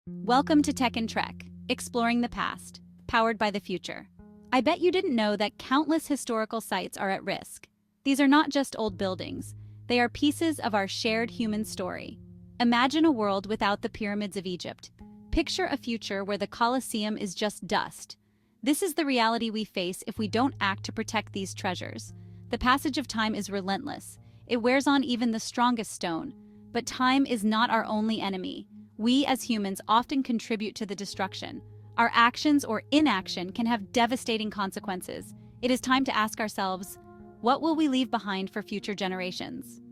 Welcome to Tech and Trek, exploring the past, powered by the future. I bet you didn't know that countless historical sites are at risk. These are not just old buildings, they are pieces of our shared human story. Imagine a world without the pyramids of Egypt. Picture a future where the Colosseum is just dust. This is the reality we face if we don't act to protect these treasures. The passage of time is relentless. It wears on even the strongest stone. But time is not our only enemy. We as humans often contribute to the destruction. Our actions or inaction can have devastating consequences. It is time to ask ourselves, what will we leave behind for future generations?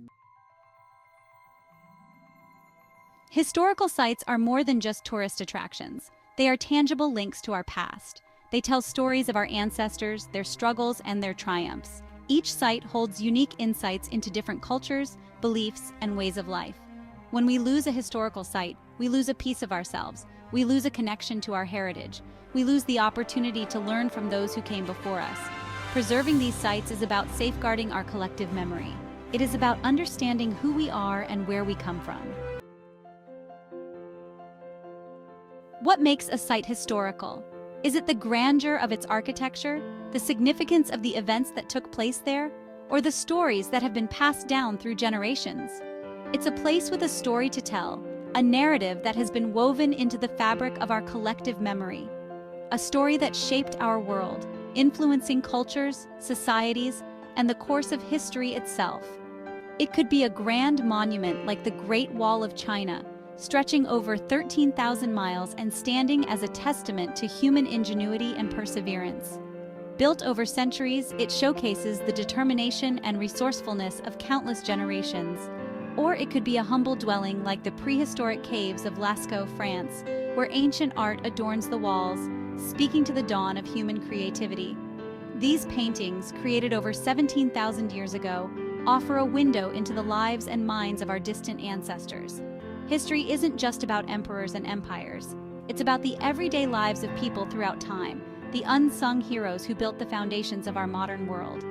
Historical sites are more than just tourist attractions. They are tangible links to our past. They tell stories of our ancestors, their struggles, and their triumphs. Each site holds unique insights into different cultures, beliefs, and ways of life. When we lose a historical site, we lose a piece of ourselves. We lose a connection to our heritage. We lose the opportunity to learn from those who came before us. Preserving these sites is about safeguarding our collective memory. It is about understanding who we are and where we come from. What makes a site historical? Is it the grandeur of its architecture, the significance of the events that took place there, or the stories that have been passed down through generations? It's a place with a story to tell, a narrative that has been woven into the fabric of our collective memory. A story that shaped our world, influencing cultures, societies, and the course of history itself. It could be a grand monument like the Great Wall of China, stretching over 13,000 miles and standing as a testament to human ingenuity and perseverance. Built over centuries, it showcases the determination and resourcefulness of countless generations. Or it could be a humble dwelling like the prehistoric caves of Lascaux, France, where ancient art adorns the walls, speaking to the dawn of human creativity. These paintings, created over 17,000 years ago, offer a window into the lives and minds of our distant ancestors. History isn't just about emperors and empires. It's about the everyday lives of people throughout time, the unsung heroes who built the foundations of our modern world.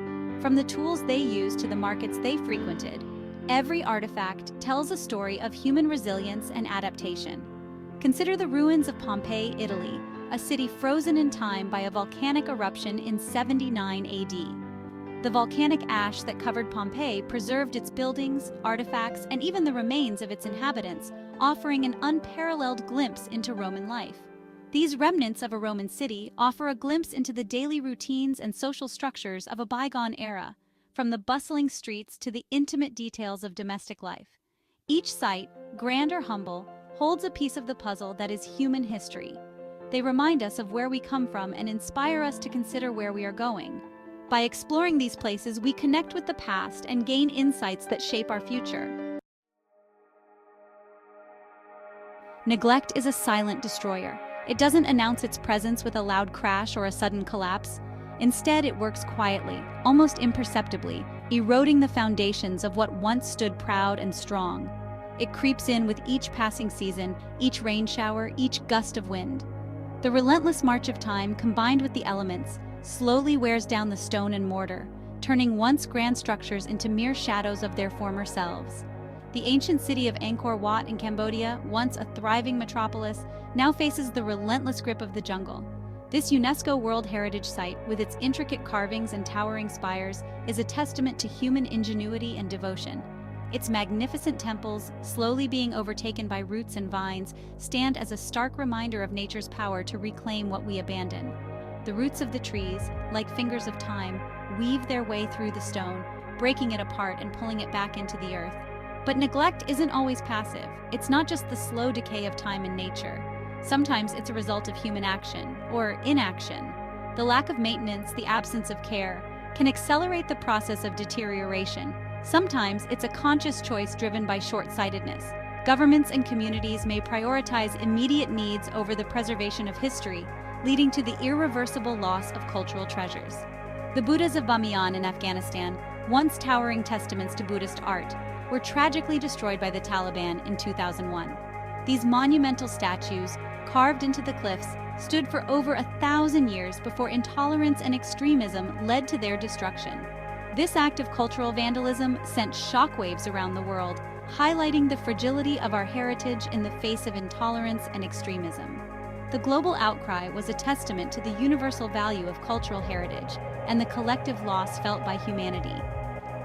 From the tools they used to the markets they frequented, every artifact tells a story of human resilience and adaptation. Consider the ruins of Pompeii, Italy, a city frozen in time by a volcanic eruption in 79 AD. The volcanic ash that covered Pompeii preserved its buildings, artifacts, and even the remains of its inhabitants, offering an unparalleled glimpse into Roman life. These remnants of a Roman city offer a glimpse into the daily routines and social structures of a bygone era, from the bustling streets to the intimate details of domestic life. Each site, grand or humble, holds a piece of the puzzle that is human history. They remind us of where we come from and inspire us to consider where we are going. By exploring these places, we connect with the past and gain insights that shape our future. Neglect is a silent destroyer. It doesn't announce its presence with a loud crash or a sudden collapse. Instead, it works quietly, almost imperceptibly, eroding the foundations of what once stood proud and strong. It creeps in with each passing season, each rain shower, each gust of wind. The relentless march of time, combined with the elements, slowly wears down the stone and mortar, turning once grand structures into mere shadows of their former selves. The ancient city of Angkor Wat in Cambodia, once a thriving metropolis, now faces the relentless grip of the jungle. This UNESCO World Heritage Site, with its intricate carvings and towering spires, is a testament to human ingenuity and devotion. Its magnificent temples, slowly being overtaken by roots and vines, stand as a stark reminder of nature's power to reclaim what we abandon. The roots of the trees, like fingers of time, weave their way through the stone, breaking it apart and pulling it back into the earth. But neglect isn't always passive. It's not just the slow decay of time in nature. Sometimes it's a result of human action, or inaction. The lack of maintenance, the absence of care, can accelerate the process of deterioration. Sometimes it's a conscious choice driven by short-sightedness. Governments and communities may prioritize immediate needs over the preservation of history, leading to the irreversible loss of cultural treasures. The Buddhas of Bamiyan in Afghanistan, once towering testaments to Buddhist art, were tragically destroyed by the Taliban in 2001. These monumental statues, carved into the cliffs, stood for over 1,000 years before intolerance and extremism led to their destruction. This act of cultural vandalism sent shockwaves around the world, highlighting the fragility of our heritage in the face of intolerance and extremism. The global outcry was a testament to the universal value of cultural heritage and the collective loss felt by humanity.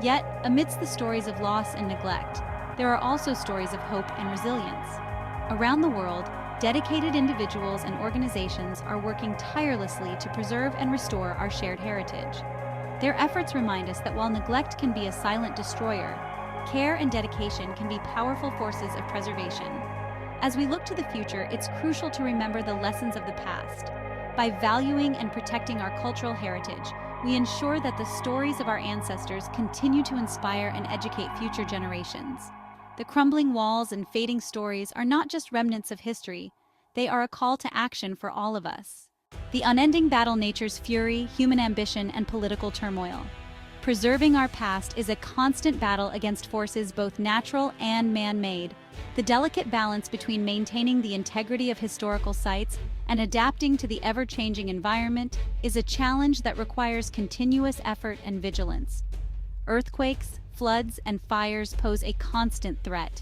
Yet, amidst the stories of loss and neglect, there are also stories of hope and resilience. Around the world, dedicated individuals and organizations are working tirelessly to preserve and restore our shared heritage. Their efforts remind us that while neglect can be a silent destroyer, care and dedication can be powerful forces of preservation. As we look to the future, it's crucial to remember the lessons of the past. By valuing and protecting our cultural heritage, we ensure that the stories of our ancestors continue to inspire and educate future generations. The crumbling walls and fading stories are not just remnants of history, they are a call to action for all of us. The unending battle nature's fury, human ambition, and political turmoil. Preserving our past is a constant battle against forces both natural and man-made. The delicate balance between maintaining the integrity of historical sites and adapting to the ever-changing environment is a challenge that requires continuous effort and vigilance. Earthquakes, floods, and fires pose a constant threat.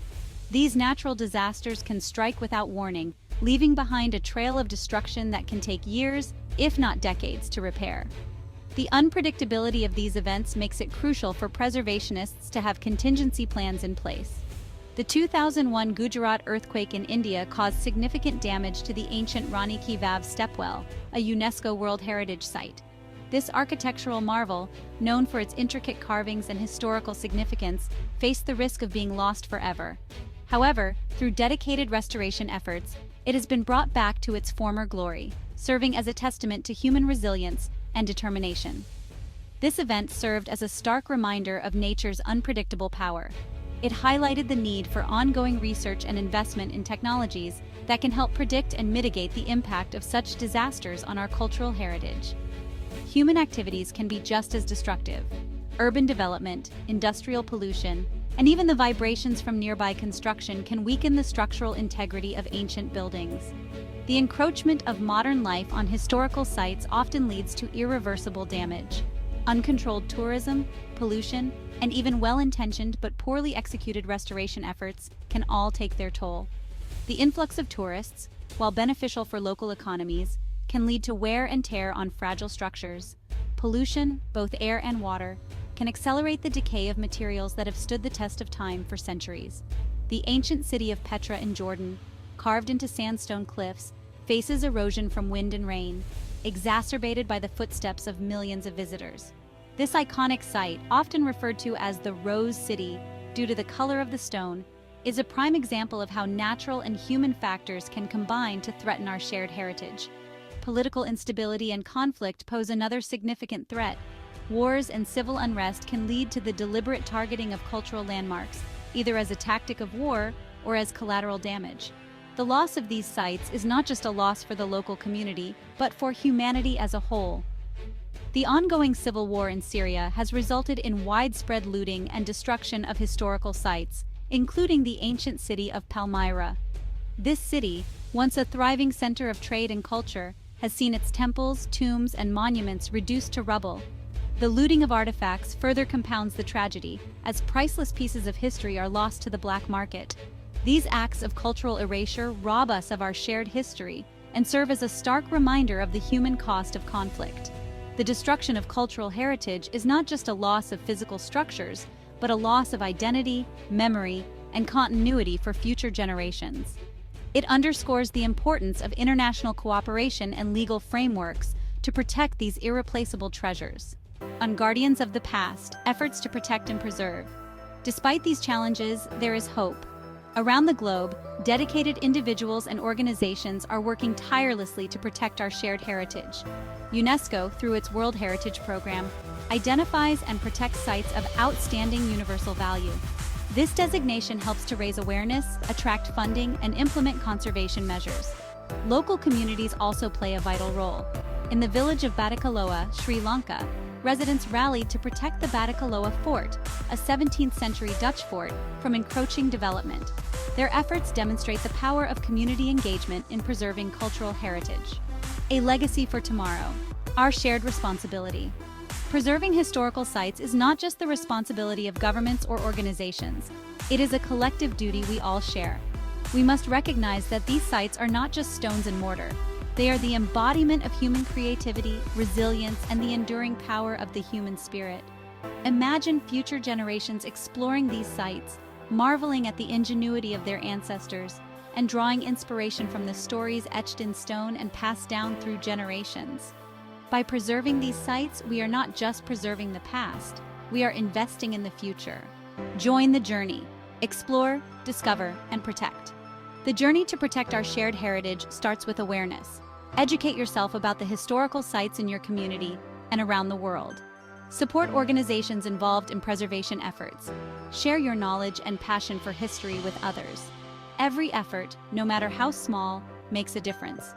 These natural disasters can strike without warning, leaving behind a trail of destruction that can take years, if not decades, to repair. The unpredictability of these events makes it crucial for preservationists to have contingency plans in place. The 2001 Gujarat earthquake in India caused significant damage to the ancient Rani Ki Vav stepwell, a UNESCO World Heritage Site. This architectural marvel, known for its intricate carvings and historical significance, faced the risk of being lost forever. However, through dedicated restoration efforts, it has been brought back to its former glory, serving as a testament to human resilience and determination. This event served as a stark reminder of nature's unpredictable power. It highlighted the need for ongoing research and investment in technologies that can help predict and mitigate the impact of such disasters on our cultural heritage. Human activities can be just as destructive. Urban development, industrial pollution, and even the vibrations from nearby construction can weaken the structural integrity of ancient buildings. The encroachment of modern life on historical sites often leads to irreversible damage. Uncontrolled tourism, pollution, and even well-intentioned but poorly executed restoration efforts can all take their toll. The influx of tourists, while beneficial for local economies, can lead to wear and tear on fragile structures. Pollution, both air and water, can accelerate the decay of materials that have stood the test of time for centuries. The ancient city of Petra in Jordan, carved into sandstone cliffs, faces erosion from wind and rain, exacerbated by the footsteps of millions of visitors. This iconic site, often referred to as the Rose City due to the color of the stone, is a prime example of how natural and human factors can combine to threaten our shared heritage. Political instability and conflict pose another significant threat. Wars and civil unrest can lead to the deliberate targeting of cultural landmarks, either as a tactic of war or as collateral damage. The loss of these sites is not just a loss for the local community, but for humanity as a whole. The ongoing civil war in Syria has resulted in widespread looting and destruction of historical sites, including the ancient city of Palmyra. This city, once a thriving center of trade and culture, has seen its temples, tombs, and monuments reduced to rubble. The looting of artifacts further compounds the tragedy, as priceless pieces of history are lost to the black market. These acts of cultural erasure rob us of our shared history and serve as a stark reminder of the human cost of conflict. The destruction of cultural heritage is not just a loss of physical structures, but a loss of identity, memory, and continuity for future generations. It underscores the importance of international cooperation and legal frameworks to protect these irreplaceable treasures. On Guardians of the Past, efforts to protect and preserve. Despite these challenges, there is hope. Around the globe, dedicated individuals and organizations are working tirelessly to protect our shared heritage. UNESCO, through its World Heritage Program, identifies and protects sites of outstanding universal value. This designation helps to raise awareness, attract funding, and implement conservation measures. Local communities also play a vital role. In the village of Batticaloa, Sri Lanka, residents rallied to protect the Batticaloa Fort, a 17th-century Dutch fort, from encroaching development. Their efforts demonstrate the power of community engagement in preserving cultural heritage. A legacy for tomorrow, our shared responsibility. Preserving historical sites is not just the responsibility of governments or organizations. It is a collective duty we all share. We must recognize that these sites are not just stones and mortar. They are the embodiment of human creativity, resilience, and the enduring power of the human spirit. Imagine future generations exploring these sites, marveling at the ingenuity of their ancestors, and drawing inspiration from the stories etched in stone and passed down through generations. By preserving these sites, we are not just preserving the past, we are investing in the future. Join the journey. Explore, discover, and protect. The journey to protect our shared heritage starts with awareness. Educate yourself about the historical sites in your community and around the world. Support organizations involved in preservation efforts. Share your knowledge and passion for history with others. Every effort, no matter how small, makes a difference.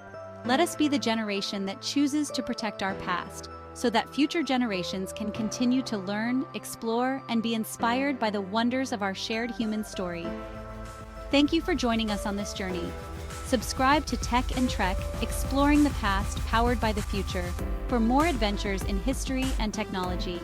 Let us be the generation that chooses to protect our past, so that future generations can continue to learn, explore, and be inspired by the wonders of our shared human story. Thank you for joining us on this journey. Subscribe to Tech and Trek, exploring the past powered by the future, for more adventures in history and technology.